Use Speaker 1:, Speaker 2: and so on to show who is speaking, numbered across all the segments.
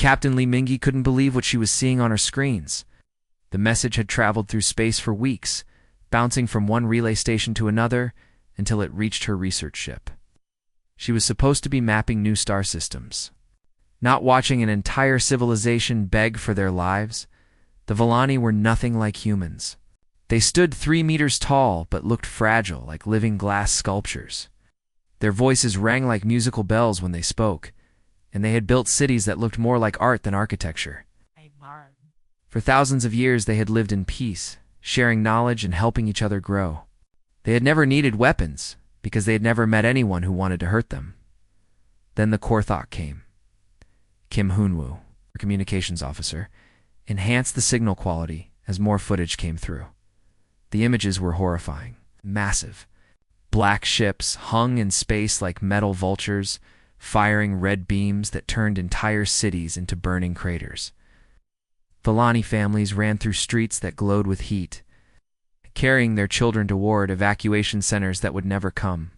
Speaker 1: Captain Li Mingi couldn't believe what she was seeing on her screens. The message had traveled through space for weeks, bouncing from one relay station to another until it reached her research ship. She was supposed to be mapping new star systems, not watching an entire civilization beg for their lives. The Villani were nothing like humans. They stood 3 meters tall but looked fragile, like living glass sculptures. Their voices rang like musical bells when they spoke, and they had built cities that looked more like art than architecture. For thousands of years they had lived in peace, sharing knowledge and helping each other grow. They had never needed weapons, because they had never met anyone who wanted to hurt them. Then the Korthok came. Kim Hoonwoo, our communications officer, enhanced the signal quality as more footage came through. The images were horrifying, massive. Black ships hung in space like metal vultures, firing red beams that turned entire cities into burning craters. Villani families ran through streets that glowed with heat, carrying their children toward evacuation centers that would never come.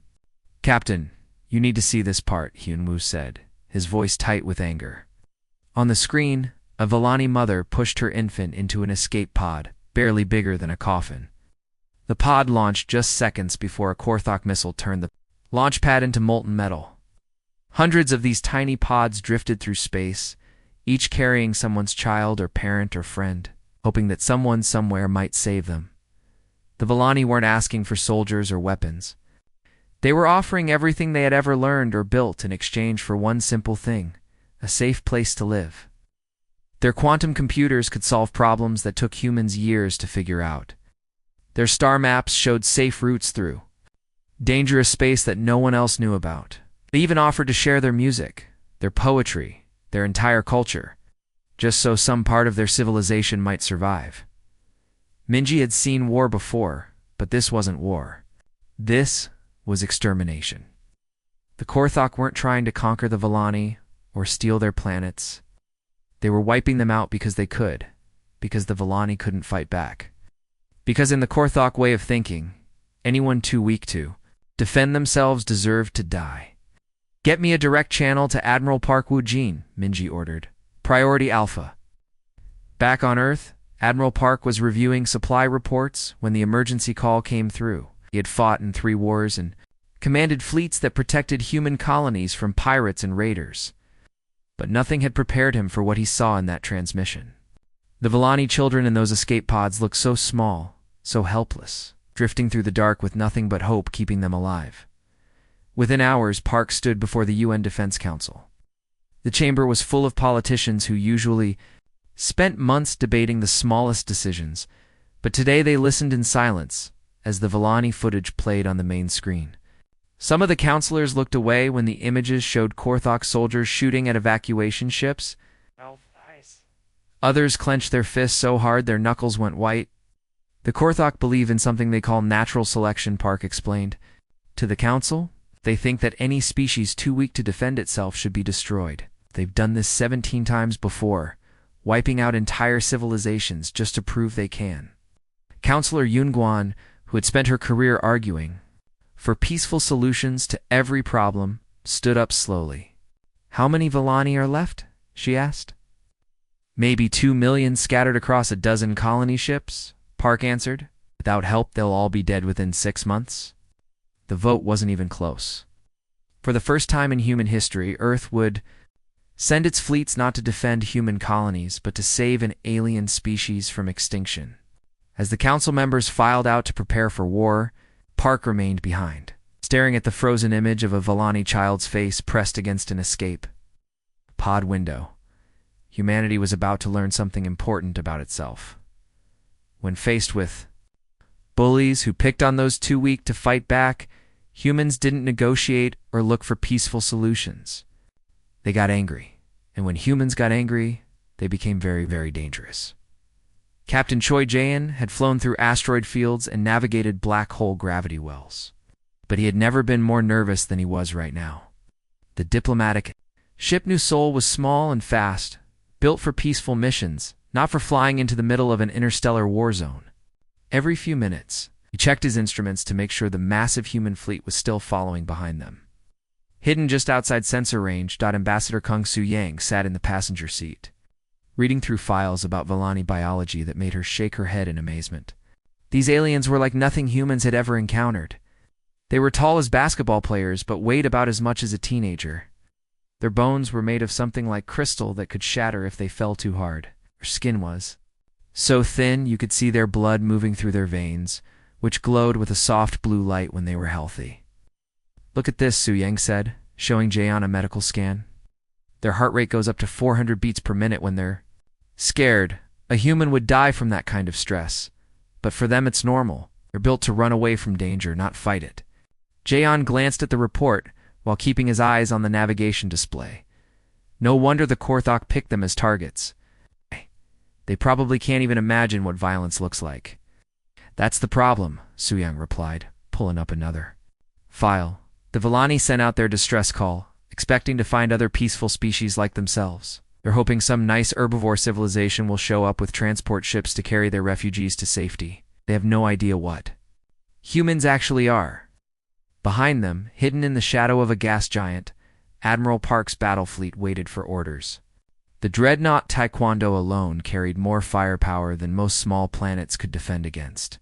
Speaker 1: "Captain, you need to see this part," Hyunwoo said, his voice tight with anger. On the screen, a Villani mother pushed her infant into an escape pod, barely bigger than a coffin. The pod launched just seconds before a Korthok missile turned the launch pad into molten metal. Hundreds of these tiny pods drifted through space, each carrying someone's child or parent or friend, hoping that someone somewhere might save them. The Villani weren't asking for soldiers or weapons. They were offering everything they had ever learned or built in exchange for one simple thing: a safe place to live. Their quantum computers could solve problems that took humans years to figure out. Their star maps showed safe routes through dangerous space that no one else knew about. They even offered to share their music, their poetry, their entire culture, just so some part of their civilization might survive. Minji had seen war before, but this wasn't war. This was extermination. The Korthok weren't trying to conquer the Villani or steal their planets. They were wiping them out because they could, because the Villani couldn't fight back. Because in the Korthok way of thinking, anyone too weak to defend themselves deserved to die. "Get me a direct channel to Admiral Park Woo-jin," Minji ordered. "Priority Alpha." Back on Earth, Admiral Park was reviewing supply reports when the emergency call came through. He had fought in 3 wars and commanded fleets that protected human colonies from pirates and raiders. But nothing had prepared him for what he saw in that transmission. The Villani children in those escape pods looked so small, so helpless, drifting through the dark with nothing but hope keeping them alive. Within hours, Park stood before the UN Defense Council. The chamber was full of politicians who usually spent months debating the smallest decisions, but today they listened in silence as the Villani footage played on the main screen. Some of the counselors looked away when the images showed Korthok soldiers shooting at evacuation ships. Others clenched their fists so hard their knuckles went white. The Korthok believe in something they call natural selection, Park explained. To the council, they think that any species too weak to defend itself should be destroyed. They've done this 17 times before, wiping out entire civilizations just to prove they can. Counselor Yoon-guan, who had spent her career arguing for peaceful solutions to every problem, stood up slowly. "How many Villani are left?" she asked. "Maybe 2 million scattered across a dozen colony ships," Park answered. "Without help, they'll all be dead within 6 months." The vote wasn't even close. For the first time in human history, Earth would send its fleets not to defend human colonies, but to save an alien species from extinction. As the council members filed out to prepare for war, Park remained behind, staring at the frozen image of a Villani child's face pressed against an escape pod window. Humanity was about to learn something important about itself. When faced with bullies who picked on those too weak to fight back, humans didn't negotiate or look for peaceful solutions. They got angry, and when humans got angry, they became very, very dangerous. Captain Choi Jae-in had flown through asteroid fields and navigated black hole gravity wells. But he had never been more nervous than he was right now. The diplomatic ship New Seoul was small and fast, built for peaceful missions, not for flying into the middle of an interstellar war zone. Every few minutes, he checked his instruments to make sure the massive human fleet was still following behind them. Hidden just outside sensor range, Ambassador Kung Su Yang sat in the passenger seat, reading through files about Villani biology that made her shake her head in amazement. These aliens were like nothing humans had ever encountered. They were tall as basketball players, but weighed about as much as a teenager. Their bones were made of something like crystal that could shatter if they fell too hard. Their skin was so thin you could see their blood moving through their veins, which glowed with a soft blue light when they were healthy. "Look at this," Su Yang said, showing Jaeon a medical scan. "Their heart rate goes up to 400 beats per minute when they're scared. A human would die from that kind of stress. But for them it's normal. They're built to run away from danger, not fight it." Jaeon glanced at the report while keeping his eyes on the navigation display. No wonder the Korthok picked them as targets. They probably can't even imagine what violence looks like. "That's the problem," Su Yang replied, pulling up another file. The Villani sent out their distress call, expecting to find other peaceful species like themselves. They're hoping some nice herbivore civilization will show up with transport ships to carry their refugees to safety. They have no idea what humans actually are. Behind them, hidden in the shadow of a gas giant, Admiral Park's battle fleet waited for orders. The dreadnought Taekwondo alone carried more firepower than most small planets could defend against.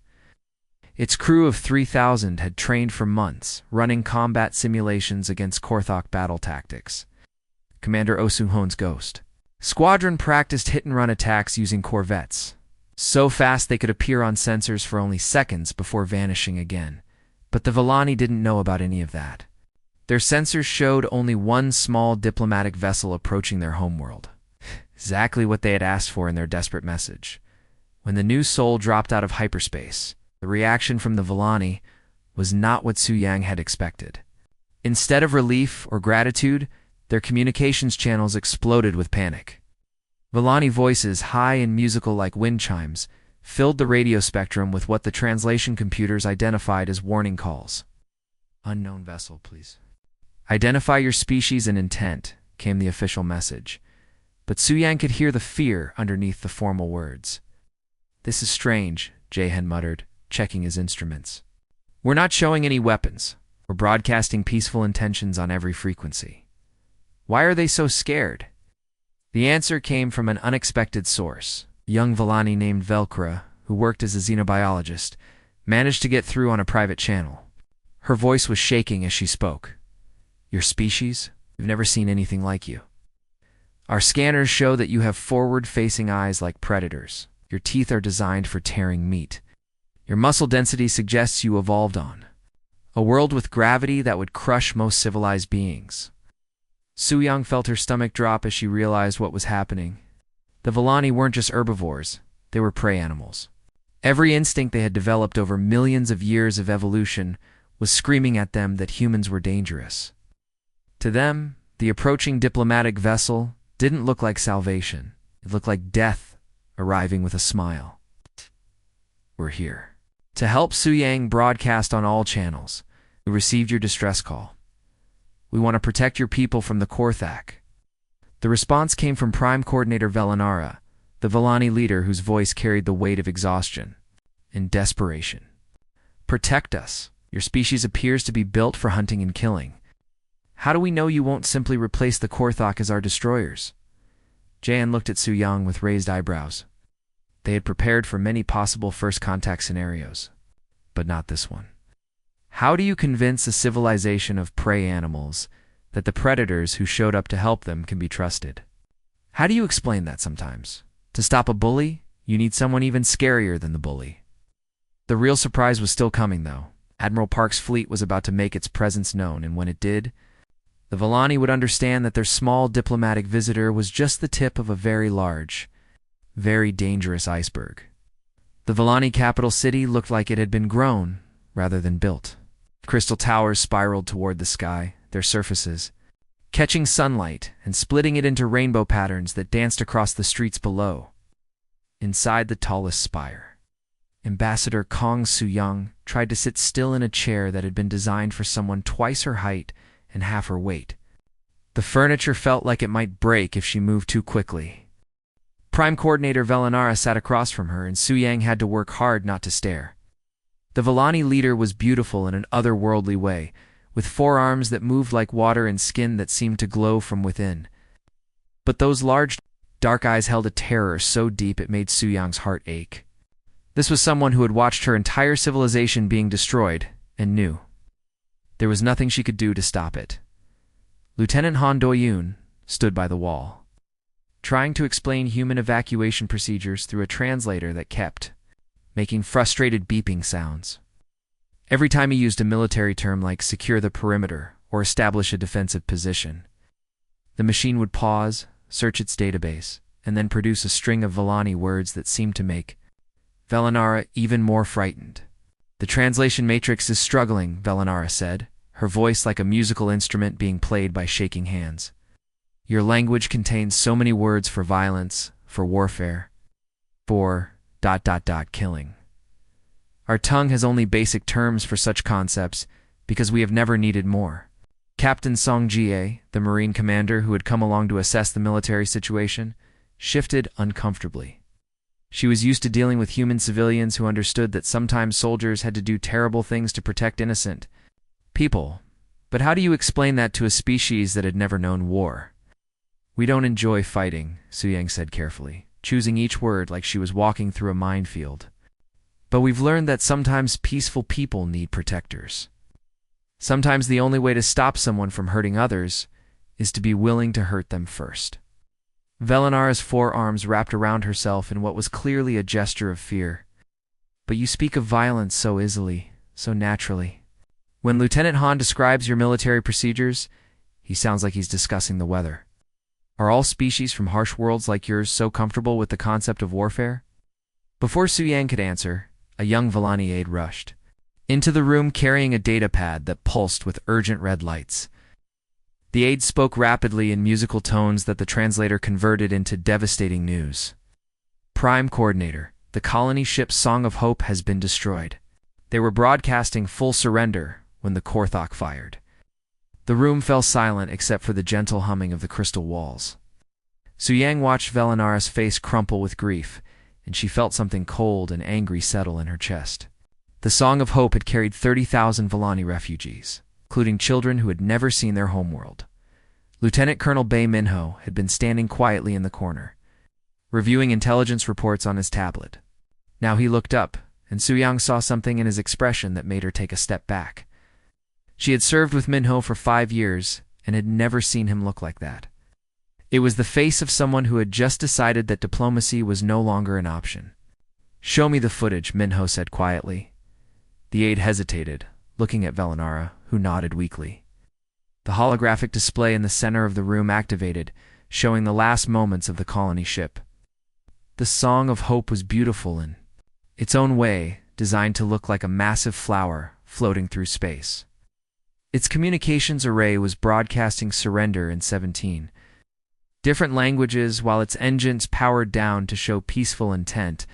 Speaker 1: Its crew of 3,000 had trained for months, running combat simulations against Korthok battle tactics. Commander Osuhon's Ghost Squadron practiced hit-and-run attacks using corvettes, so fast they could appear on sensors for only seconds before vanishing again. But the Villani didn't know about any of that. Their sensors showed only one small diplomatic vessel approaching their homeworld. Exactly what they had asked for in their desperate message. When the new soul dropped out of hyperspace, the reaction from the Villani was not what Su Yang had expected. Instead of relief or gratitude, their communications channels exploded with panic. Villani voices, high and musical like wind chimes, filled the radio spectrum with what the translation computers identified as warning calls. "Unknown vessel, please. Identify your species and intent," came the official message. But Su Yang could hear the fear underneath the formal words. "This is strange," Jaehan muttered, checking his instruments. "We're not showing any weapons. We're broadcasting peaceful intentions on every frequency. Why are they so scared?" The answer came from an unexpected source. A young Villani named Velcra, who worked as a xenobiologist, managed to get through on a private channel. Her voice was shaking as she spoke. "Your species? We've never seen anything like you. Our scanners show that you have forward-facing eyes like predators. Your teeth are designed for tearing meat. Your muscle density suggests you evolved on a world with gravity that would crush most civilized beings." Su Yang felt her stomach drop as she realized what was happening. The Villani weren't just herbivores, they were prey animals. Every instinct they had developed over millions of years of evolution was screaming at them that humans were dangerous. To them, the approaching diplomatic vessel didn't look like salvation. It looked like death arriving with a smile. "We're here to help," Su Yang broadcast on all channels. "We received your distress call. We want to protect your people from the Korthak." The response came from Prime Coordinator Velinara, the Villani leader whose voice carried the weight of exhaustion and desperation. "Protect us. Your species appears to be built for hunting and killing. How do we know you won't simply replace the Korthok as our destroyers?" Jaehan looked at Su Yang with raised eyebrows. They had prepared for many possible first contact scenarios, but not this one. How do you convince a civilization of prey animals that the predators who showed up to help them can be trusted? How do you explain that sometimes? To stop a bully, you need someone even scarier than the bully. The real surprise was still coming, though. Admiral Park's fleet was about to make its presence known, and when it did, the Villani would understand that their small diplomatic visitor was just the tip of a very large, very dangerous iceberg. The Villani capital city looked like it had been grown rather than built. Crystal towers spiraled toward the sky, their surfaces catching sunlight and splitting it into rainbow patterns that danced across the streets below. Inside the tallest spire, Ambassador Kong Su Yang tried to sit still in a chair that had been designed for someone twice her height and half her weight. The furniture felt like it might break if she moved too quickly. Prime Coordinator Velinara sat across from her, and Su Yang had to work hard not to stare. The Villani leader was beautiful in an otherworldly way, with forearms that moved like water and skin that seemed to glow from within. But those large, dark eyes held a terror so deep it made Su-Yang's heart ache. This was someone who had watched her entire civilization being destroyed, and knew. There was nothing she could do to stop it. Lieutenant Han Do-yoon stood by the wall, trying to explain human evacuation procedures through a translator that kept making frustrated beeping sounds. Every time he used a military term like secure the perimeter or establish a defensive position, the machine would pause, search its database, and then produce a string of Villani words that seemed to make Velanara even more frightened. The translation matrix is struggling, Velanara said, her voice like a musical instrument being played by shaking hands. Your language contains so many words for violence, for warfare, for ... killing. Our tongue has only basic terms for such concepts because we have never needed more. Captain Song Jie, the Marine commander who had come along to assess the military situation, shifted uncomfortably. She was used to dealing with human civilians who understood that sometimes soldiers had to do terrible things to protect innocent people. But how do you explain that to a species that had never known war? We don't enjoy fighting, Su-Yang said carefully, choosing each word like she was walking through a minefield. But we've learned that sometimes peaceful people need protectors. Sometimes the only way to stop someone from hurting others is to be willing to hurt them first. Velanara's forearms wrapped around herself in what was clearly a gesture of fear. But you speak of violence so easily, so naturally. When Lieutenant Han describes your military procedures, he sounds like he's discussing the weather. Are all species from harsh worlds like yours so comfortable with the concept of warfare? Before Su-Yang could answer, a young Villani aide rushed into the room carrying a data pad that pulsed with urgent red lights. The aide spoke rapidly in musical tones that the translator converted into devastating news. Prime Coordinator, the colony ship Song of Hope has been destroyed. They were broadcasting full surrender when the Korthok fired. The room fell silent except for the gentle humming of the crystal walls. Su-Yang watched Velanara's face crumple with grief, and she felt something cold and angry settle in her chest. The Song of Hope had carried 30,000 Villani refugees, including children who had never seen their homeworld. Lieutenant Colonel Bei Minho had been standing quietly in the corner, reviewing intelligence reports on his tablet. Now he looked up, and Su-Yang saw something in his expression that made her take a step back. She had served with Minho for 5 years and had never seen him look like that. It was the face of someone who had just decided that diplomacy was no longer an option. "Show me the footage," Minho said quietly. The aide hesitated, looking at Velanara, who nodded weakly. The holographic display in the center of the room activated, showing the last moments of the colony ship. The Song of Hope was beautiful in its own way, designed to look like a massive flower floating through space. Its communications array was broadcasting surrender in 17 different languages while its engines powered down to show peaceful intent.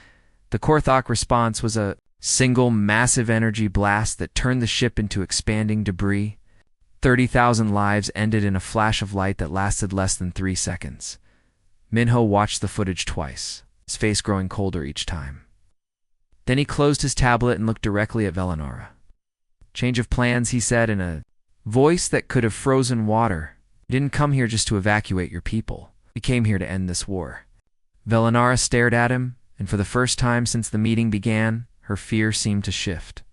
Speaker 1: The Korthok response was a single massive energy blast that turned the ship into expanding debris. 30,000 lives ended in a flash of light that lasted less than 3 seconds. Minho watched the footage twice, his face growing colder each time. Then he closed his tablet and looked directly at Velanara. "Change of plans," he said in a voice that could have frozen water. "You didn't come here just to evacuate your people. We came here to end this war." Velanara stared at him, and for the first time since the meeting began, her fear seemed to shift.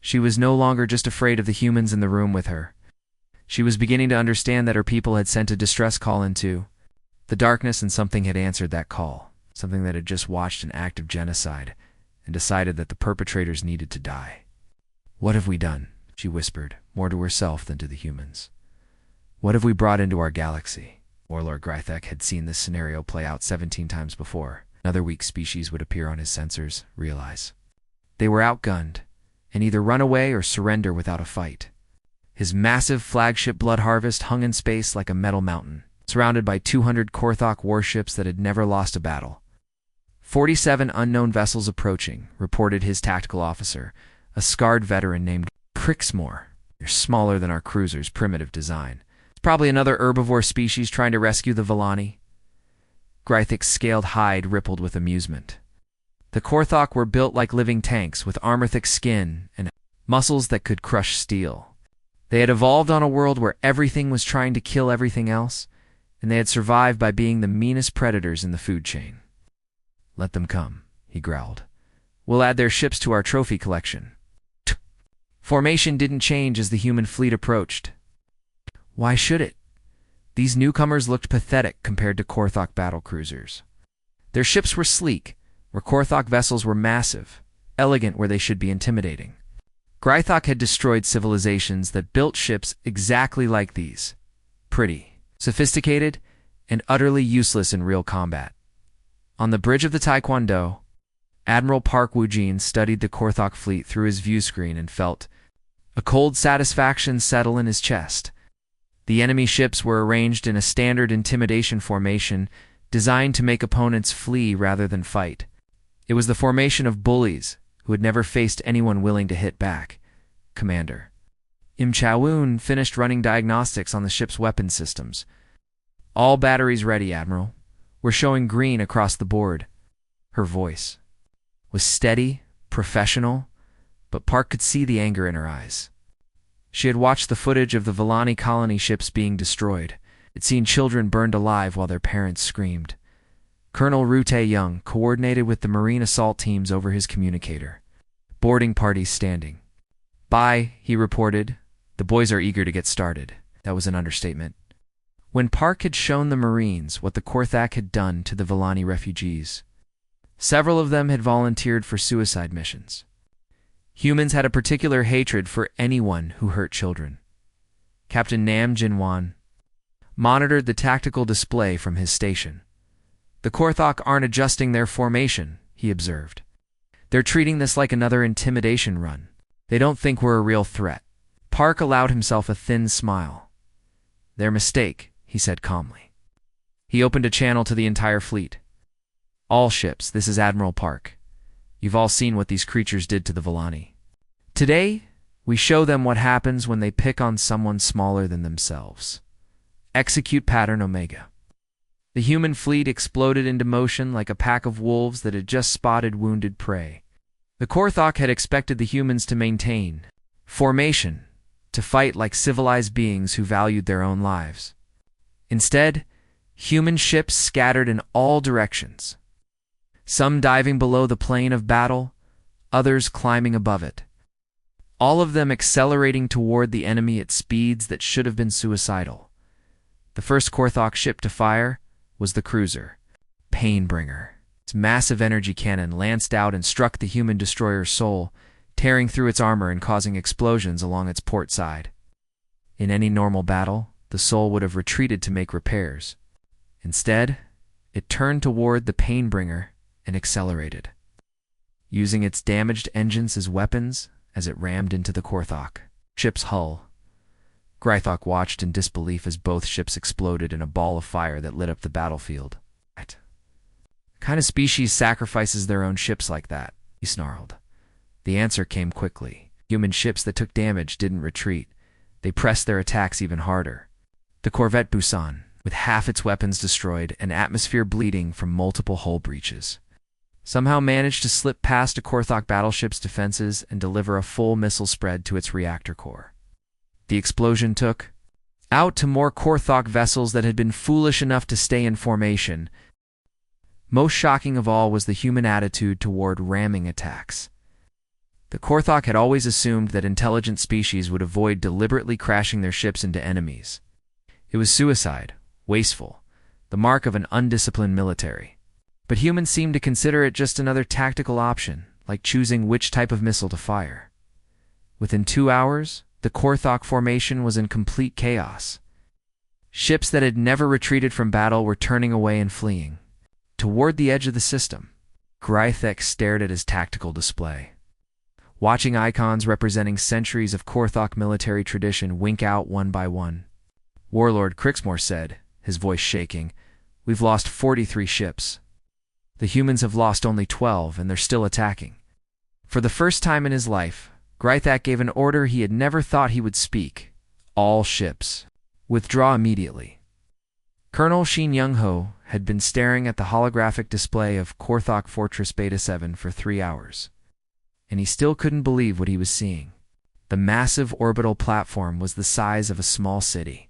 Speaker 1: She was no longer just afraid of the humans in the room with her. She was beginning to understand that her people had sent a distress call into the darkness, and something had answered that call, something that had just watched an act of genocide and decided that the perpetrators needed to die. "What have we done?" she whispered, more to herself than to the humans. "What have we brought into our galaxy?" Warlord Grythek had seen this scenario play out 17 times before. Another weak species would appear on his sensors, realize. They were outgunned, and either run away or surrender without a fight. His massive flagship Blood Harvest hung in space like a metal mountain, surrounded by 200 Korthok warships that had never lost a battle. 47 unknown vessels approaching, reported his tactical officer, a scarred veteran named Crixmore. "They're smaller than our cruiser's primitive design. It's probably another herbivore species trying to rescue the Villani." Grythek's scaled hide rippled with amusement. The Korthok were built like living tanks with armor-thick skin and muscles that could crush steel. They had evolved on a world where everything was trying to kill everything else, and they had survived by being the meanest predators in the food chain. "Let them come," he growled. "We'll add their ships to our trophy collection." Formation didn't change as the human fleet approached. Why should it? These newcomers looked pathetic compared to Korthok battlecruisers. Their ships were sleek, where Korthok vessels were massive, elegant where they should be intimidating. Grythok had destroyed civilizations that built ships exactly like these. Pretty, sophisticated, and utterly useless in real combat. On the bridge of the Taekwondo, Admiral Park Woojin studied the Korthok fleet through his view screen and felt a cold satisfaction settle in his chest. The enemy ships were arranged in a standard intimidation formation designed to make opponents flee rather than fight. It was the formation of bullies who had never faced anyone willing to hit back. Commander Im Chawoon finished running diagnostics on the ship's weapon systems. "All batteries ready, Admiral. We're showing green across the board." Her voice was steady, professional, but Park could see the anger in her eyes. She had watched the footage of the Villani colony ships being destroyed. Had seen children burned alive while their parents screamed. Colonel Ru Tae-young coordinated with the Marine assault teams over his communicator. Boarding parties standing. "Bye," he reported. "The boys are eager to get started." That was an understatement. When Park had shown the Marines what the Korthak had done to the Villani refugees, several of them had volunteered for suicide missions. Humans had a particular hatred for anyone who hurt children. Captain Nam Jinwan monitored the tactical display from his station. "The Korthok aren't adjusting their formation," he observed. "They're treating this like another intimidation run. They don't think we're a real threat." Park allowed himself a thin smile. "Their mistake," he said calmly. He opened a channel to the entire fleet. "All ships, this is Admiral Park. You've all seen what these creatures did to the Villani. Today, we show them what happens when they pick on someone smaller than themselves. Execute Pattern Omega." The human fleet exploded into motion like a pack of wolves that had just spotted wounded prey. The Korthok had expected the humans to maintain formation, to fight like civilized beings who valued their own lives. Instead, human ships scattered in all directions. Some diving below the plane of battle, others climbing above it. All of them accelerating toward the enemy at speeds that should have been suicidal. The first Korthok ship to fire was the cruiser, Painbringer. Its massive energy cannon lanced out and struck the human destroyer's soul, tearing through its armor and causing explosions along its port side. In any normal battle, the soul would have retreated to make repairs. Instead, it turned toward the Painbringer and accelerated, using its damaged engines as weapons as it rammed into the Korthok ship's hull. Grythok watched in disbelief as both ships exploded in a ball of fire that lit up the battlefield. "What kind of species sacrifices their own ships like that?" he snarled. The answer came quickly. Human ships that took damage didn't retreat. They pressed their attacks even harder. The corvette Busan, with half its weapons destroyed and atmosphere bleeding from multiple hull breaches, somehow managed to slip past a Korthok battleship's defenses and deliver a full missile spread to its reactor core. The explosion took out to more Korthok vessels that had been foolish enough to stay in formation. Most shocking of all was the human attitude toward ramming attacks. The Korthok had always assumed that intelligent species would avoid deliberately crashing their ships into enemies. It was suicide, wasteful, the mark of an undisciplined military. But humans seemed to consider it just another tactical option, like choosing which type of missile to fire. Within 2 hours, the Korthok formation was in complete chaos. Ships that had never retreated from battle were turning away and fleeing toward the edge of the system. Grythek stared at his tactical display, watching icons representing centuries of Korthok military tradition wink out one by one. Warlord Crixmore said, his voice shaking, "We've lost 43 ships. The humans have lost only 12, and they're still attacking." For the first time in his life, Grythak gave an order he had never thought he would speak. "All ships, withdraw immediately." Colonel Shin Young-ho had been staring at the holographic display of Korthok Fortress Beta 7 for 3 hours, and he still couldn't believe what he was seeing. The massive orbital platform was the size of a small city,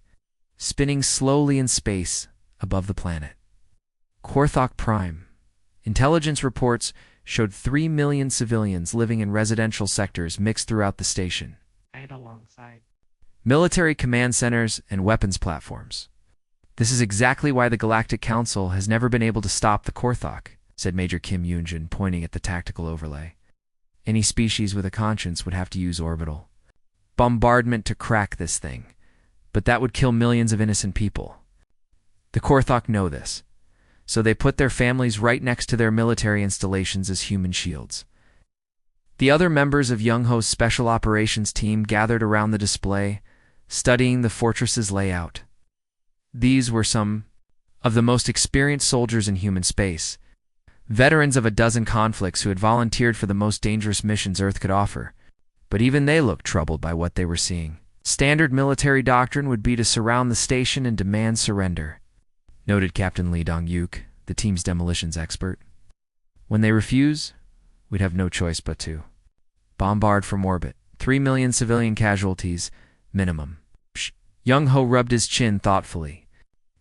Speaker 1: spinning slowly in space above the planet. Korthok Prime. Intelligence reports showed 3 million civilians living in residential sectors mixed throughout the station.
Speaker 2: Right alongside
Speaker 1: Military command centers and weapons platforms. This is exactly why the Galactic Council has never been able to stop the Korthok, said Major Kim Yoonjin, pointing at the tactical overlay. Any species with a conscience would have to use orbital bombardment to crack this thing, but that would kill millions of innocent people. The Korthok know this, so they put their families right next to their military installations as human shields. The other members of Young-Ho's special operations team gathered around the display, studying the fortress's layout. These were some of the most experienced soldiers in human space, veterans of a dozen conflicts who had volunteered for the most dangerous missions Earth could offer, but even they looked troubled by what they were seeing. Standard military doctrine would be to surround the station and demand surrender, noted Captain Lee Dong-yuk, the team's demolitions expert. When they refuse, we'd have no choice but to bombard from orbit. 3 million civilian casualties, minimum. Young-Ho rubbed his chin thoughtfully.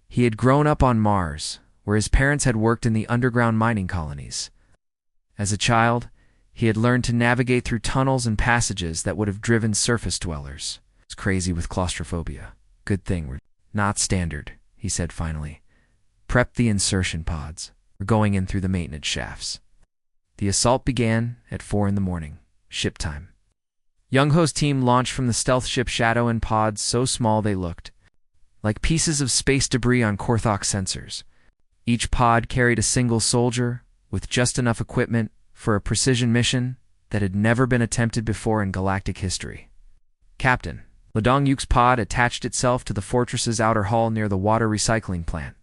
Speaker 1: He had grown up on Mars, where his parents had worked in the underground mining colonies. As a child, he had learned to navigate through tunnels and passages that would have driven surface dwellers. It's crazy with claustrophobia. Good thing we're not standard, he said finally. Prep the insertion pods. We're going in through the maintenance shafts. The assault began at 4 in the morning, ship time. Young-Ho's team launched from the stealth ship Shadow in pods so small they looked like pieces of space debris on Korthok sensors. Each pod carried a single soldier with just enough equipment for a precision mission that had never been attempted before in galactic history. Captain, Lee Dong-yuk's pod attached itself to the fortress's outer hull near the water recycling plant.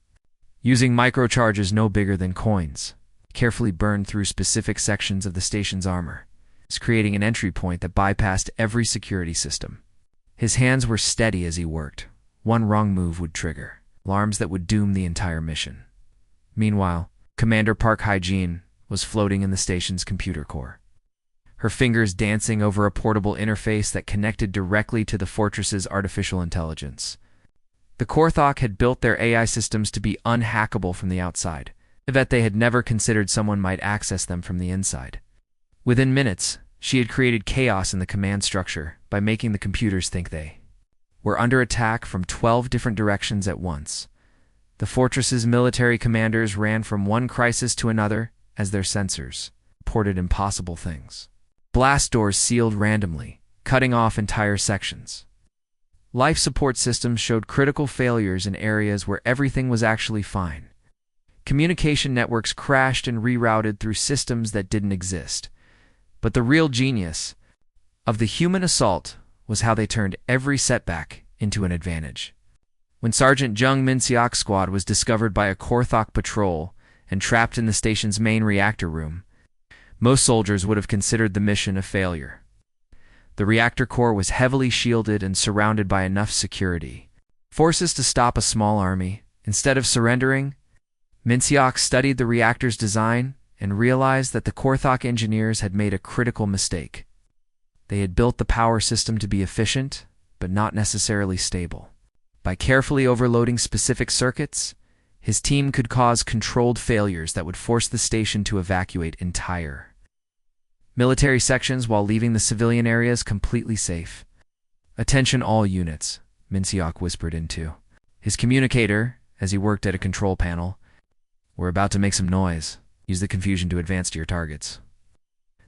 Speaker 1: Using microcharges no bigger than coins, carefully burned through specific sections of the station's armor, creating an entry point that bypassed every security system. His hands were steady as he worked. One wrong move would trigger alarms that would doom the entire mission. Meanwhile, Commander Park Hae-jin was floating in the station's computer core, her fingers dancing over a portable interface that connected directly to the fortress's artificial intelligence. The Korthok had built their AI systems to be unhackable from the outside, yet they had never considered someone might access them from the inside. Within minutes, she had created chaos in the command structure by making the computers think they were under attack from 12 different directions at once. The fortress's military commanders ran from one crisis to another as their sensors reported impossible things. Blast doors sealed randomly, cutting off entire sections. Life support systems showed critical failures in areas where everything was actually fine. Communication networks crashed and rerouted through systems that didn't exist. But the real genius of the human assault was how they turned every setback into an advantage. When Sergeant Jung Min-seok's squad was discovered by a Korthok patrol and trapped in the station's main reactor room, most soldiers would have considered the mission a failure. The reactor core was heavily shielded and surrounded by enough security forces to stop a small army. Instead of surrendering, Min-seok studied the reactor's design and realized that the Korthok engineers had made a critical mistake. They had built the power system to be efficient, but not necessarily stable. By carefully overloading specific circuits, his team could cause controlled failures that would force the station to evacuate entire military sections while leaving the civilian areas completely safe. "Attention all units," Min-seok whispered into his communicator as he worked at a control panel. "We're about to make some noise. Use the confusion to advance to your targets."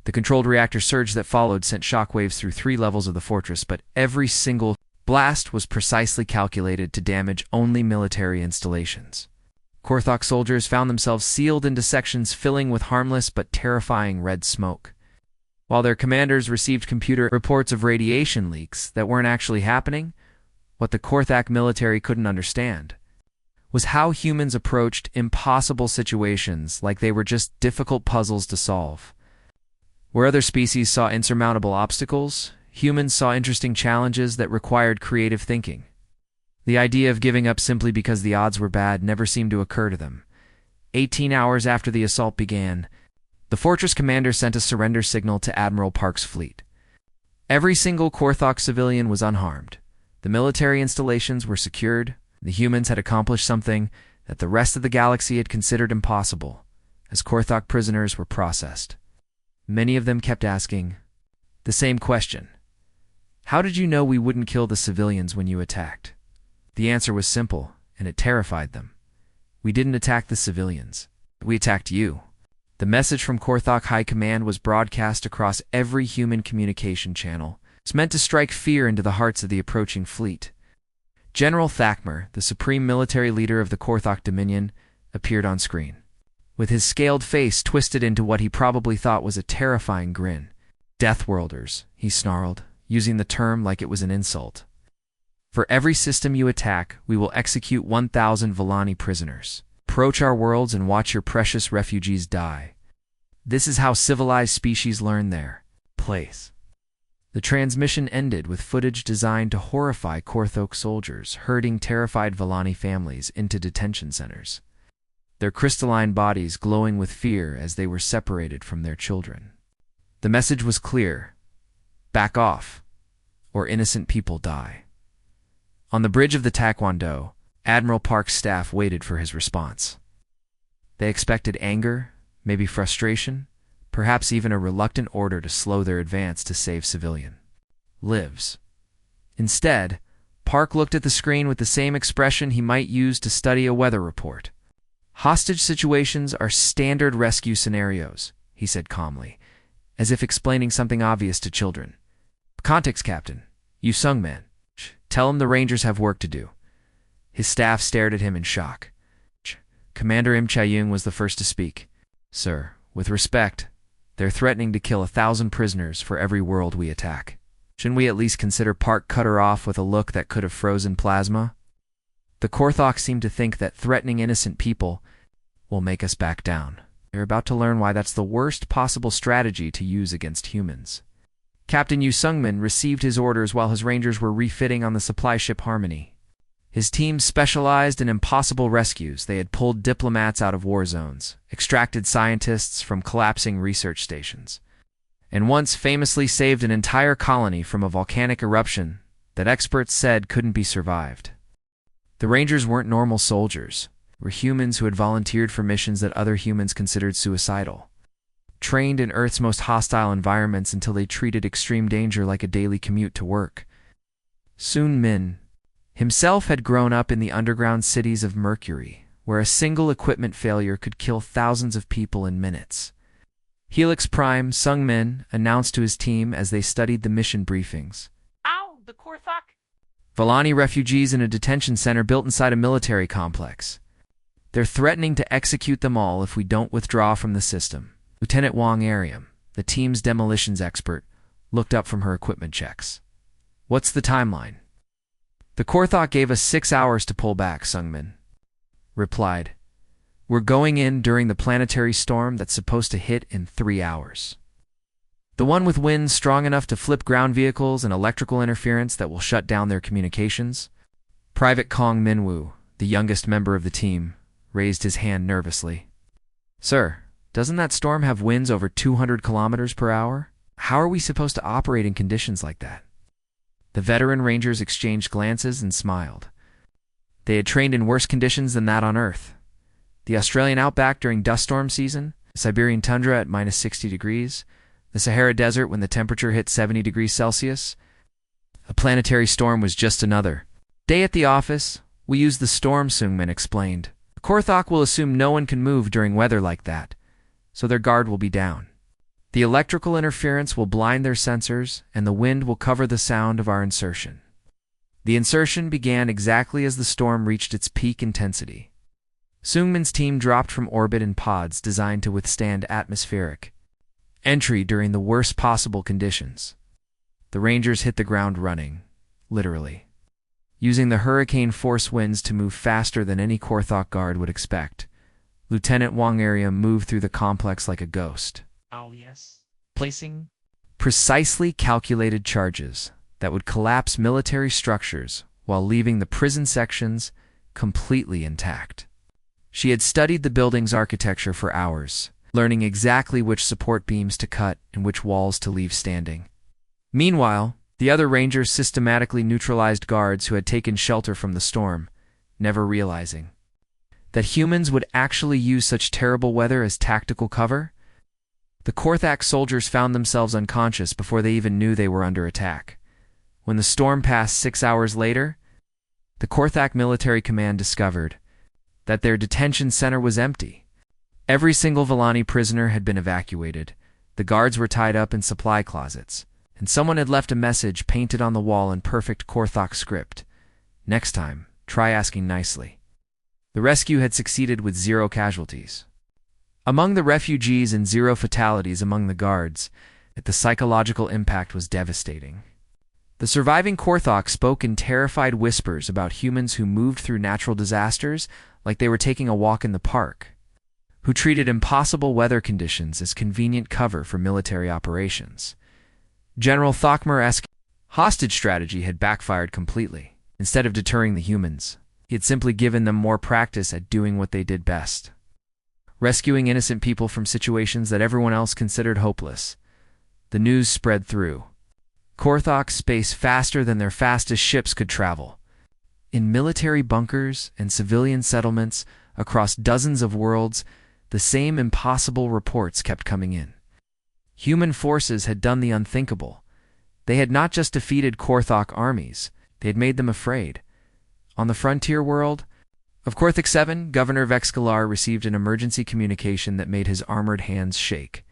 Speaker 1: The controlled reactor surge that followed sent shockwaves through 3 levels of the fortress, but every single blast was precisely calculated to damage only military installations. Korthok soldiers found themselves sealed into sections filling with harmless but terrifying red smoke. While their commanders received computer reports of radiation leaks that weren't actually happening, what the Korthok military couldn't understand was how humans approached impossible situations like they were just difficult puzzles to solve. Where other species saw insurmountable obstacles, humans saw interesting challenges that required creative thinking. The idea of giving up simply because the odds were bad never seemed to occur to them. 18 hours after the assault began, the fortress commander sent a surrender signal to Admiral Park's fleet. Every single Korthok civilian was unharmed. The military installations were secured. The humans had accomplished something that the rest of the galaxy had considered impossible, as Korthok prisoners were processed. Many of them kept asking the same question. How did you know we wouldn't kill the civilians when you attacked? The answer was simple, and it terrified them. We didn't attack the civilians. We attacked you. The message from Korthok High Command was broadcast across every human communication channel. It's meant to strike fear into the hearts of the approaching fleet. General Thakmer, the supreme military leader of the Korthok Dominion, appeared on screen. With his scaled face twisted into what he probably thought was a terrifying grin. Deathworlders, he snarled, using the term like it was an insult. For every system you attack, we will execute 1,000 Villani prisoners. Approach our worlds and watch your precious refugees die. This is how civilized species learn their place. The transmission ended with footage designed to horrify Korthok soldiers herding terrified Villani families into detention centers, their crystalline bodies glowing with fear as they were separated from their children. The message was clear: back off, or innocent people die. On the bridge of the Taekwondo, Admiral Park's staff waited for his response. They expected anger, maybe frustration, perhaps even a reluctant order to slow their advance to save civilian lives. Instead, Park looked at the screen with the same expression he might use to study a weather report. Hostage situations are standard rescue scenarios, he said calmly, as if explaining something obvious to children. Context, Captain. You Sungman. Tell him the Rangers have work to do. His staff stared at him in shock. Commander Im Chayung was the first to speak. Sir, with respect, they're threatening to kill 1,000 prisoners for every world we attack. Shouldn't we at least consider Park cut her off with a look that could have frozen plasma? The Korthok seem to think that threatening innocent people will make us back down. They're about to learn why that's the worst possible strategy to use against humans. Captain Yu Sungmin received his orders while his Rangers were refitting on the supply ship Harmony. His team specialized in impossible rescues. They had pulled diplomats out of war zones, extracted scientists from collapsing research stations, and once famously saved an entire colony from a volcanic eruption that experts said couldn't be survived. The Rangers weren't normal soldiers. They were humans who had volunteered for missions that other humans considered suicidal, trained in Earth's most hostile environments until they treated extreme danger like a daily commute to work. Sun Min himself had grown up in the underground cities of Mercury, where a single equipment failure could kill thousands of people in minutes. Helix Prime Sung Min announced to his team as they studied the mission briefings.
Speaker 2: Ow, the Korthok!
Speaker 1: Villani refugees in a detention center built inside a military complex. They're threatening to execute them all if we don't withdraw from the system. Lieutenant Wang Ariam, the team's demolitions expert, looked up from her equipment checks. What's the timeline? The Korthok gave us 6 hours to pull back, Sungmin replied. We're going in during the planetary storm that's supposed to hit in 3 hours. The one with winds strong enough to flip ground vehicles and electrical interference that will shut down their communications? Private Kong Minwoo, the youngest member of the team, raised his hand nervously. Sir, doesn't that storm have winds over 200 kilometers per hour? How are we supposed to operate in conditions like that? The veteran Rangers exchanged glances and smiled. They had trained in worse conditions than that on Earth. The Australian outback during dust storm season, the Siberian tundra at minus 60 degrees, the Sahara Desert when the temperature hit 70 degrees Celsius. A planetary storm was just another day at the office. We use the storm, Sungmin explained. The Korthok will assume no one can move during weather like that, so their guard will be down. The electrical interference will blind their sensors, and the wind will cover the sound of our insertion. The insertion began exactly as the storm reached its peak intensity. Sungmin's team dropped from orbit in pods designed to withstand atmospheric entry during the worst possible conditions. The Rangers hit the ground running, literally, using the hurricane force winds to move faster than any Korthok guard would expect. Lieutenant Wang Ariam moved through the complex like a ghost.
Speaker 2: Oh yes. Placing
Speaker 1: Precisely calculated charges that would collapse military structures while leaving the prison sections completely intact. She had studied the building's architecture for hours, learning exactly which support beams to cut and which walls to leave standing. Meanwhile, the other rangers systematically neutralized guards who had taken shelter from the storm, never realizing that humans would actually use such terrible weather as tactical cover. The Korthak soldiers found themselves unconscious before they even knew they were under attack. When the storm passed 6 hours later, the Korthak military command discovered that their detention center was empty. Every single Villani prisoner had been evacuated. The guards were tied up in supply closets, and someone had left a message painted on the wall in perfect Korthak script. Next time, try asking nicely. The rescue had succeeded with 0 casualties among the refugees and 0 fatalities among the guards. The psychological impact was devastating. The surviving Korthak spoke in terrified whispers about humans who moved through natural disasters like they were taking a walk in the park, who treated impossible weather conditions as convenient cover for military operations. General Thokmer-esque hostage strategy had backfired completely. Instead of deterring the humans, he had simply given them more practice at doing what they did best: rescuing innocent people from situations that everyone else considered hopeless. The news spread through Korthak space faster than their fastest ships could travel. In military bunkers and civilian settlements across dozens of worlds, the same impossible reports kept coming in. Human forces had done the unthinkable. They had not just defeated Korthak armies, they had made them afraid. On the frontier world of Korthak 7, Governor Vexkalar received an emergency communication that made his armored hands shake.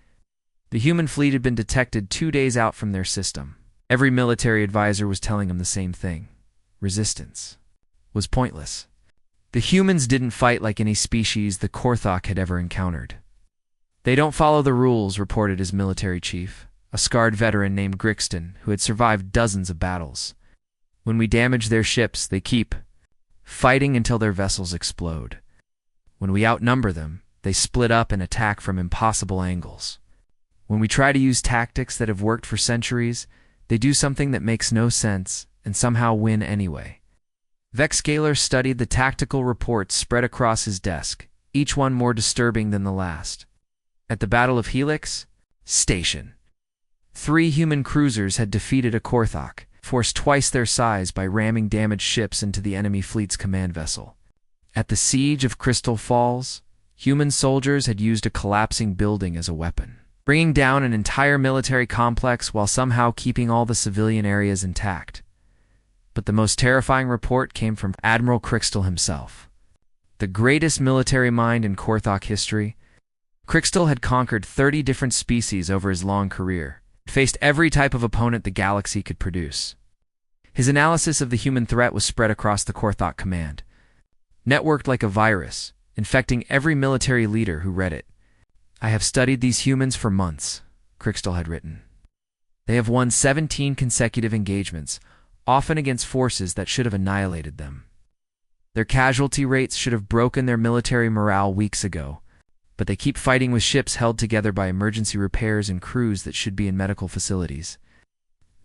Speaker 1: The human fleet had been detected 2 days out from their system. Every military advisor was telling him the same thing: resistance was pointless. The humans didn't fight like any species the Korthak had ever encountered. They don't follow the rules, reported his military chief, a scarred veteran named Grixton, who had survived dozens of battles. When we damage their ships, they keep fighting until their vessels explode. When we outnumber them, they split up and attack from impossible angles. When we try to use tactics that have worked for centuries, they do something that makes no sense and somehow win anyway. Vexkalar studied the tactical reports spread across his desk, each one more disturbing than the last. At the Battle of Helix Station, 3 human cruisers had defeated a Korthak, forced twice their size by ramming damaged ships into the enemy fleet's command vessel. At the Siege of Crystal Falls, human soldiers had used a collapsing building as a weapon, bringing down an entire military complex while somehow keeping all the civilian areas intact. But the most terrifying report came from Admiral Crixtal himself, the greatest military mind in Korthak history. Crixtal had conquered 30 different species over his long career, faced every type of opponent the galaxy could produce. His analysis of the human threat was spread across the Korthak command, networked like a virus, infecting every military leader who read it. "I have studied these humans for months," Crixtal had written. "They have won 17 consecutive engagements, often against forces that should have annihilated them. Their casualty rates should have broken their military morale weeks ago, but they keep fighting with ships held together by emergency repairs and crews that should be in medical facilities."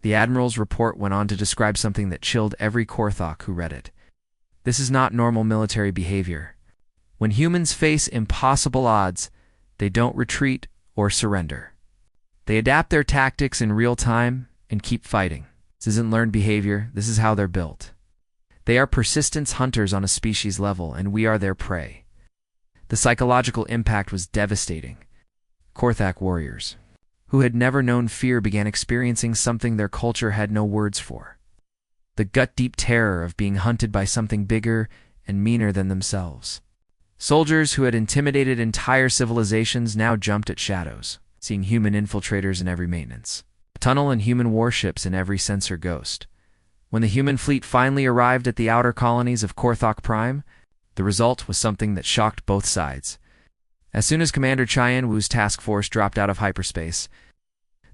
Speaker 1: The Admiral's report went on to describe something that chilled every Korthak who read it. This is not normal military behavior. When humans face impossible odds, they don't retreat or surrender. They adapt their tactics in real time and keep fighting. This isn't learned behavior, this is how they're built. They are persistence hunters on a species level, and we are their prey. The psychological impact was devastating. Korthak warriors, who had never known fear, began experiencing something their culture had no words for: the gut-deep terror of being hunted by something bigger and meaner than themselves. Soldiers who had intimidated entire civilizations now jumped at shadows, seeing human infiltrators in every maintenance tunnel and human warships in every sensor ghost. When the human fleet finally arrived at the outer colonies of Korthak Prime, the result was something that shocked both sides. As soon as Commander Cheyenne Wu's task force dropped out of hyperspace,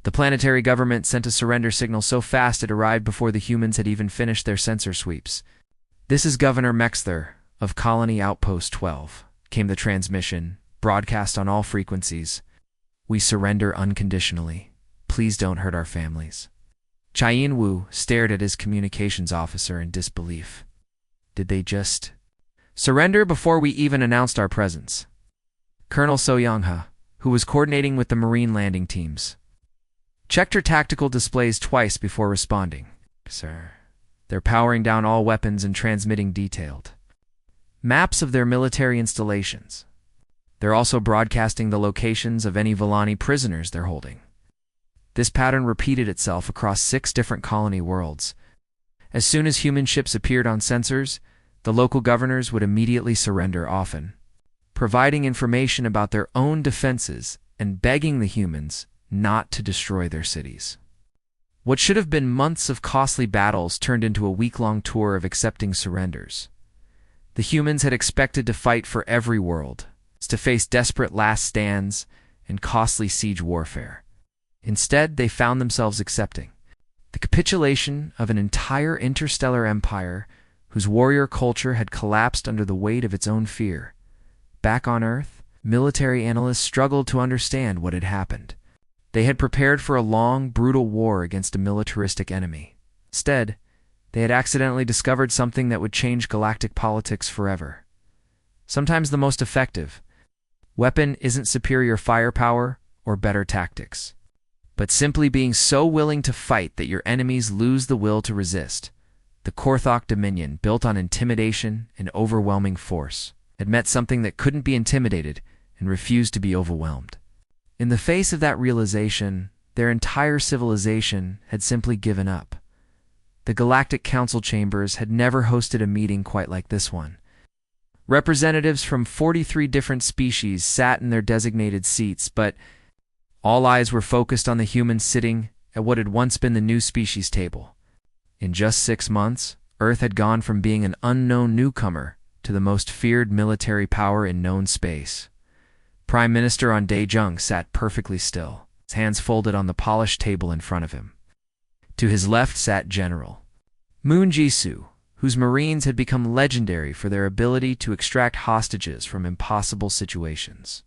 Speaker 1: the planetary government sent a surrender signal so fast it arrived before the humans had even finished their sensor sweeps. "This is Governor Mexther of Colony Outpost 12, came the transmission, broadcast on all frequencies. "We surrender unconditionally. Please don't hurt our families." Cheyenne Wu stared at his communications officer in disbelief. Did they just surrender before we even announced our presence? Colonel So Young-ha, who was coordinating with the Marine landing teams, checked her tactical displays twice before responding. Sir, they're powering down all weapons and transmitting detailed maps of their military installations. They're also broadcasting the locations of any Volani prisoners they're holding. This pattern repeated itself across 6 different colony worlds. As soon as human ships appeared on sensors, the local governors would immediately surrender, often providing information about their own defenses and begging the humans not to destroy their cities. What should have been months of costly battles turned into a week-long tour of accepting surrenders. The humans had expected to fight for every world, to face desperate last stands and costly siege warfare. Instead, they found themselves accepting the capitulation of an entire interstellar empire whose warrior culture had collapsed under the weight of its own fear. Back on Earth, military analysts struggled to understand what had happened. They had prepared for a long, brutal war against a militaristic enemy. Instead, they had accidentally discovered something that would change galactic politics forever. Sometimes the most effective weapon isn't superior firepower or better tactics, but simply being so willing to fight that your enemies lose the will to resist. The Korthok Dominion, built on intimidation and overwhelming force, had met something that couldn't be intimidated and refused to be overwhelmed. In the face of that realization, their entire civilization had simply given up. The Galactic Council chambers had never hosted a meeting quite like this one. Representatives from 43 different species sat in their designated seats, but all eyes were focused on the humans sitting at what had once been the new species table. In just 6 months, Earth had gone from being an unknown newcomer to the most feared military power in known space. Prime Minister on Daejung sat perfectly still, his hands folded on the polished table in front of him. To his left sat General Moon Jisoo, whose Marines had become legendary for their ability to extract hostages from impossible situations.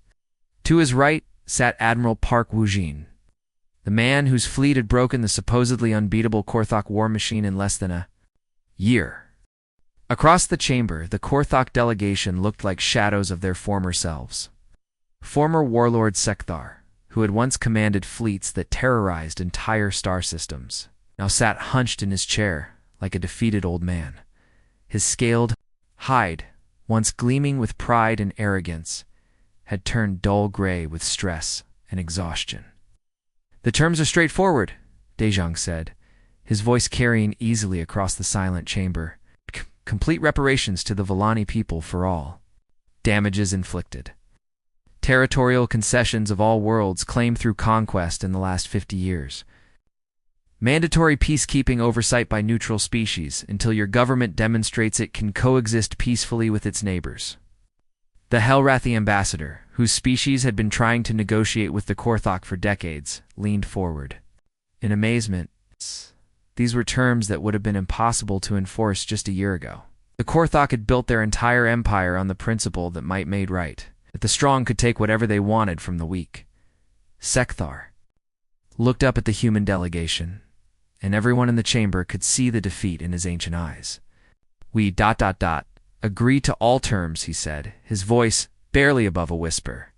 Speaker 1: To his right sat Admiral Park Woojin, the man whose fleet had broken the supposedly unbeatable Korthok war machine in less than a year. Across the chamber, the Korthok delegation looked like shadows of their former selves. Former warlord Sekthar, who had once commanded fleets that terrorized entire star systems, now sat hunched in his chair like a defeated old man. His scaled hide, once gleaming with pride and arrogance, had turned dull gray with stress and exhaustion. "The terms are straightforward," Daejung said, his voice carrying easily across the silent chamber. "Complete reparations to the Volani people for all damages inflicted. Territorial concessions of all worlds claimed through conquest in the last 50 years. Mandatory peacekeeping oversight by neutral species until your government demonstrates it can coexist peacefully with its neighbors." The Hellrathi ambassador, whose species had been trying to negotiate with the Korthok for decades, leaned forward. In amazement, these were terms that would have been impossible to enforce just a year ago. The Korthok had built their entire empire on the principle that might made right, that the strong could take whatever they wanted from the weak. Sekthar looked up at the human delegation, and everyone in the chamber could see the defeat in his ancient eyes. "We ... agree to all terms," he said, his voice barely above a whisper.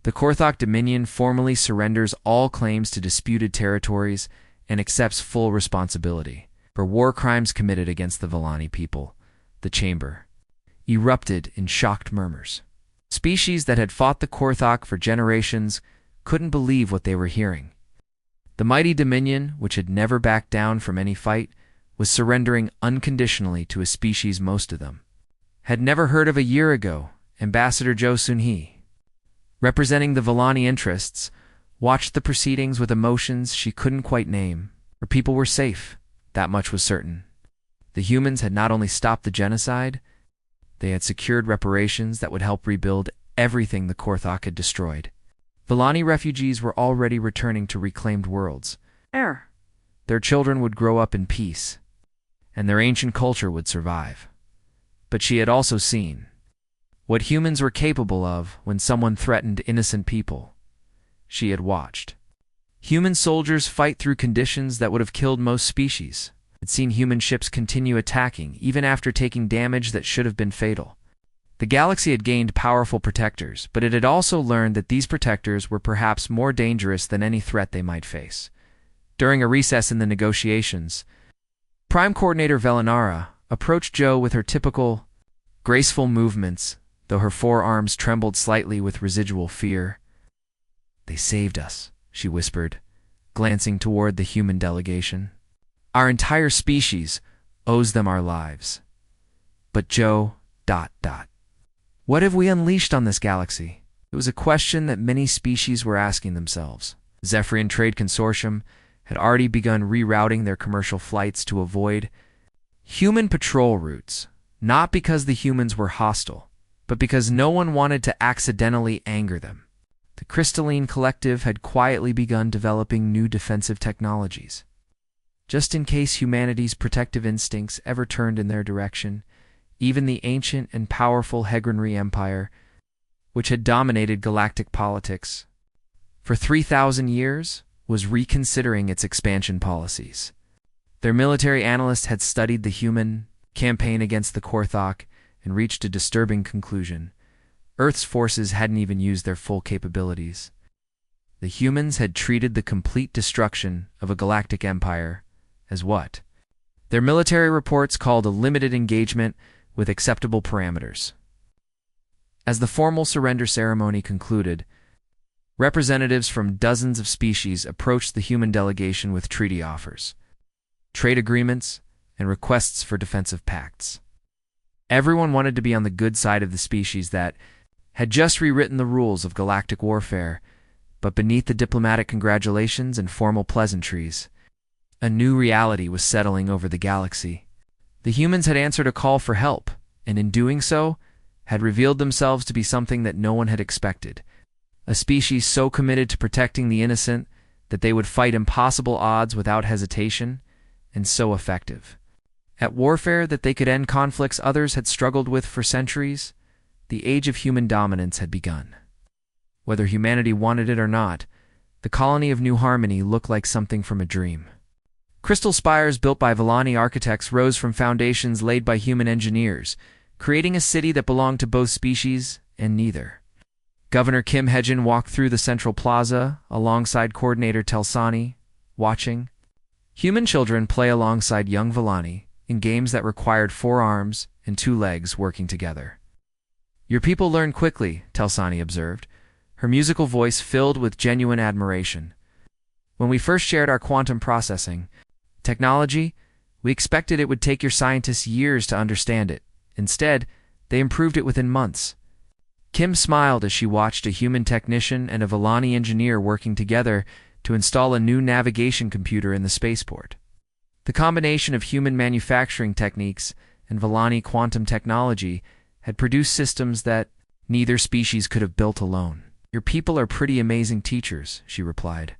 Speaker 1: "The Korthok Dominion formally surrenders all claims to disputed territories and accepts full responsibility for war crimes committed against the Volani people." The chamber erupted in shocked murmurs. Species that had fought the Korthok for generations couldn't believe what they were hearing. The mighty Dominion, which had never backed down from any fight, was surrendering unconditionally to a species most of them had never heard of a year ago. Ambassador Jo Sun-hee, representing the Volani interests, watched the proceedings with emotions she couldn't quite name. Her people were safe, that much was certain. The humans had not only stopped the genocide, they had secured reparations that would help rebuild everything the Korthok had destroyed. Volani refugees were already returning to reclaimed worlds. Their children would grow up in peace, and their ancient culture would survive. But she had also seen what humans were capable of when someone threatened innocent people. She had watched human soldiers fight through conditions that would have killed most species. Had seen human ships continue attacking even after taking damage that should have been fatal. The galaxy had gained powerful protectors, but it had also learned that these protectors were perhaps more dangerous than any threat they might face. During a recess in the negotiations, Prime Coordinator Velinara approached Joe with her typical, graceful movements, though her forearms trembled slightly with residual fear. "They saved us," she whispered, glancing toward the human delegation. "Our entire species owes them our lives. But Joe... What have we unleashed on this galaxy?" It was a question that many species were asking themselves. The Zephyrian Trade Consortium had already begun rerouting their commercial flights to avoid human patrol routes, not because the humans were hostile, but because no one wanted to accidentally anger them. The Crystalline Collective had quietly begun developing new defensive technologies, just in case humanity's protective instincts ever turned in their direction. Even the ancient and powerful Hegemonry Empire, which had dominated galactic politics for 3,000 years, was reconsidering its expansion policies. Their military analysts had studied the human campaign against the Korthok and reached a disturbing conclusion. Earth's forces hadn't even used their full capabilities. The humans had treated the complete destruction of a galactic empire as what? Their military reports called a limited engagement with acceptable parameters. As the formal surrender ceremony concluded, representatives from dozens of species approached the human delegation with treaty offers, trade agreements, and requests for defensive pacts. Everyone wanted to be on the good side of the species that had just rewritten the rules of galactic warfare, but beneath the diplomatic congratulations and formal pleasantries, a new reality was settling over the galaxy. The humans had answered a call for help, and in doing so, had revealed themselves to be something that no one had expected. A species so committed to protecting the innocent that they would fight impossible odds without hesitation, and so effective at warfare that they could end conflicts others had struggled with for centuries. The age of human dominance had begun. Whether humanity wanted it or not, the colony of New Harmony looked like something from a dream. Crystal spires built by Vellani architects rose from foundations laid by human engineers, creating a city that belonged to both species and neither. Governor Kim Hejin walked through the central plaza alongside Coordinator Telsani, watching human children play alongside young Vellani in games that required 4 arms and 2 legs working together. "Your people learn quickly," Telsani observed, her musical voice filled with genuine admiration. "When we first shared our quantum processing technology, we expected it would take your scientists years to understand it. Instead, they improved it within months." Kim smiled as she watched a human technician and a Vellani engineer working together to install a new navigation computer in the spaceport. The combination of human manufacturing techniques and Vellani quantum technology had produced systems that neither species could have built alone. "Your people are pretty amazing teachers," she replied.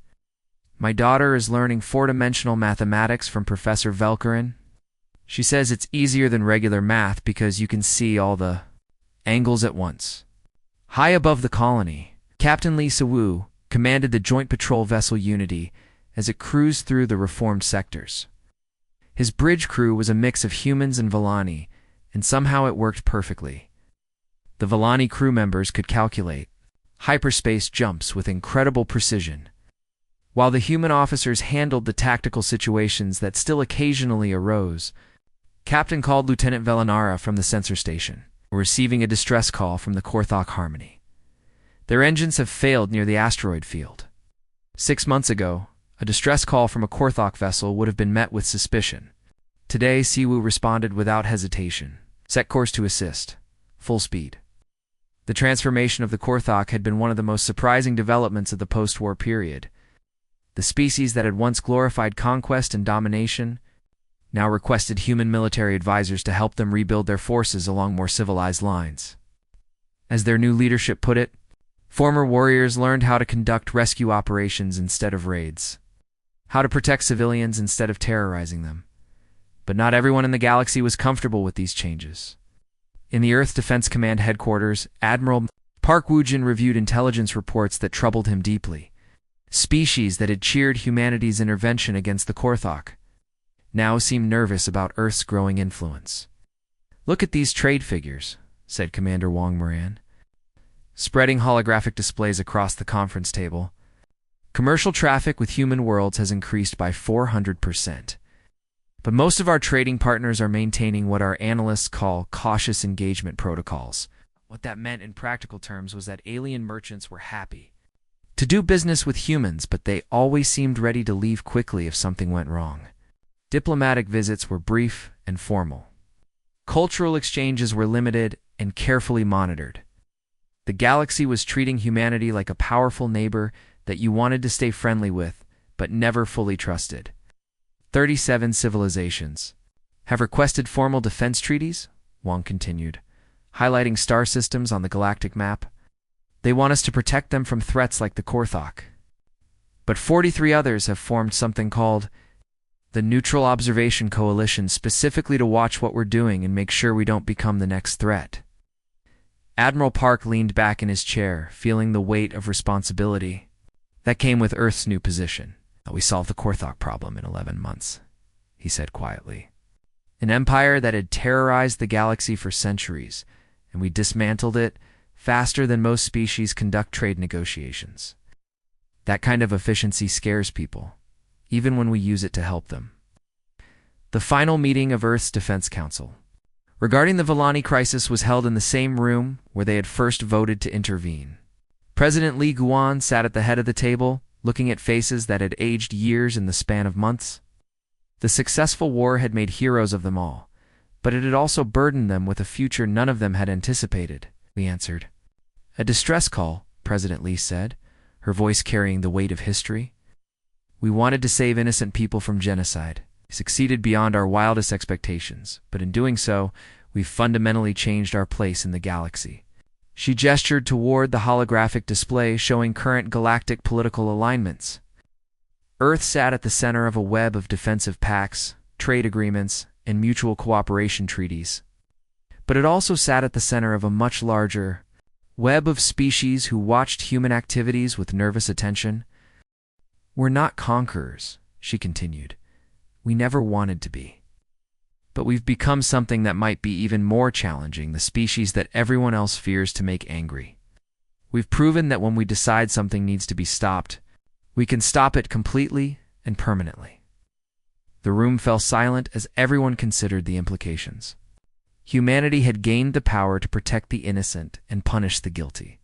Speaker 1: "My daughter is learning 4-dimensional mathematics from Professor Velkarin. She says it's easier than regular math because you can see all the angles at once." High above the colony, Captain Lee Sawu commanded the joint patrol vessel Unity as it cruised through the reformed sectors. His bridge crew was a mix of humans and Vellani, and somehow it worked perfectly. The Vellani crew members could calculate hyperspace jumps with incredible precision, while the human officers handled the tactical situations that still occasionally arose. Captain called Lieutenant Velinara from the sensor station, receiving a distress call from the Korthok Harmony. Their engines have failed near the asteroid field. 6 months ago, a distress call from a Korthok vessel would have been met with suspicion. Today, Siwu responded without hesitation. "Set course to assist. Full speed." The transformation of the Korthok had been one of the most surprising developments of the post-war period. The species that had once glorified conquest and domination now requested human military advisors to help them rebuild their forces along more civilized lines. As their new leadership put it, former warriors learned how to conduct rescue operations instead of raids, how to protect civilians instead of terrorizing them. But not everyone in the galaxy was comfortable with these changes. In the Earth Defense Command headquarters, Admiral Park Woojin reviewed intelligence reports that troubled him deeply. Species that had cheered humanity's intervention against the Korthok now seemed nervous about Earth's growing influence. "Look at these trade figures," said Commander Wong Moran, spreading holographic displays across the conference table. Commercial traffic with human worlds has increased by 400%. But most of our trading partners are maintaining what our analysts call cautious engagement protocols. What that meant in practical terms was that alien merchants were happy to do business with humans, but they always seemed ready to leave quickly if something went wrong. Diplomatic visits were brief and formal. Cultural exchanges were limited and carefully monitored. The galaxy was treating humanity like a powerful neighbor that you wanted to stay friendly with, but never fully trusted. 37 civilizations have requested formal defense treaties, Wong continued, highlighting star systems on the galactic map. They want us to protect them from threats like the Korthok. But 43 others have formed something called the Neutral Observation Coalition, specifically to watch what we're doing and make sure we don't become the next threat. Admiral Park leaned back in his chair, feeling the weight of responsibility that came with Earth's new position. We solved the Korthok problem in 11 months, he said quietly. An empire that had terrorized the galaxy for centuries, and we dismantled it faster than most species conduct trade negotiations. That kind of efficiency scares people, even when we use it to help them. The final meeting of Earth's Defense Council regarding the Villani crisis was held in the same room where they had first voted to intervene. President Li Guan sat at the head of the table, looking at faces that had aged years in the span of months. The successful war had made heroes of them all, but it had also burdened them with a future none of them had anticipated, Li answered. A distress call, President Li said, her voice carrying the weight of history. We wanted to save innocent people from genocide. We succeeded beyond our wildest expectations, but in doing so, we've fundamentally changed our place in the galaxy. She gestured toward the holographic display showing current galactic political alignments. Earth sat at the center of a web of defensive pacts, trade agreements, and mutual cooperation treaties. But it also sat at the center of a much larger web of species who watched human activities with nervous attention. We're not conquerors, she continued. We never wanted to be. But we've become something that might be even more challenging, the species that everyone else fears to make angry. We've proven that when we decide something needs to be stopped, we can stop it completely and permanently. The room fell silent as everyone considered the implications. Humanity had gained the power to protect the innocent and punish the guilty.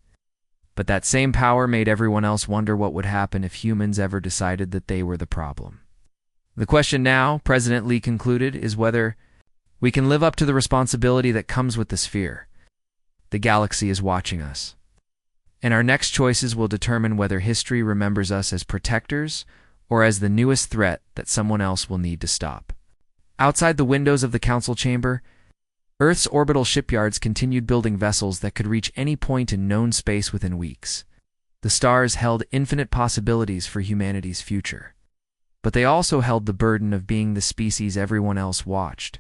Speaker 1: But that same power made everyone else wonder what would happen if humans ever decided that they were the problem. The question now, President Li concluded, is whether we can live up to the responsibility that comes with this fear. The galaxy is watching us, and our next choices will determine whether history remembers us as protectors or as the newest threat that someone else will need to stop. Outside the windows of the council chamber, Earth's orbital shipyards continued building vessels that could reach any point in known space within weeks. The stars held infinite possibilities for humanity's future. But they also held the burden of being the species everyone else watched.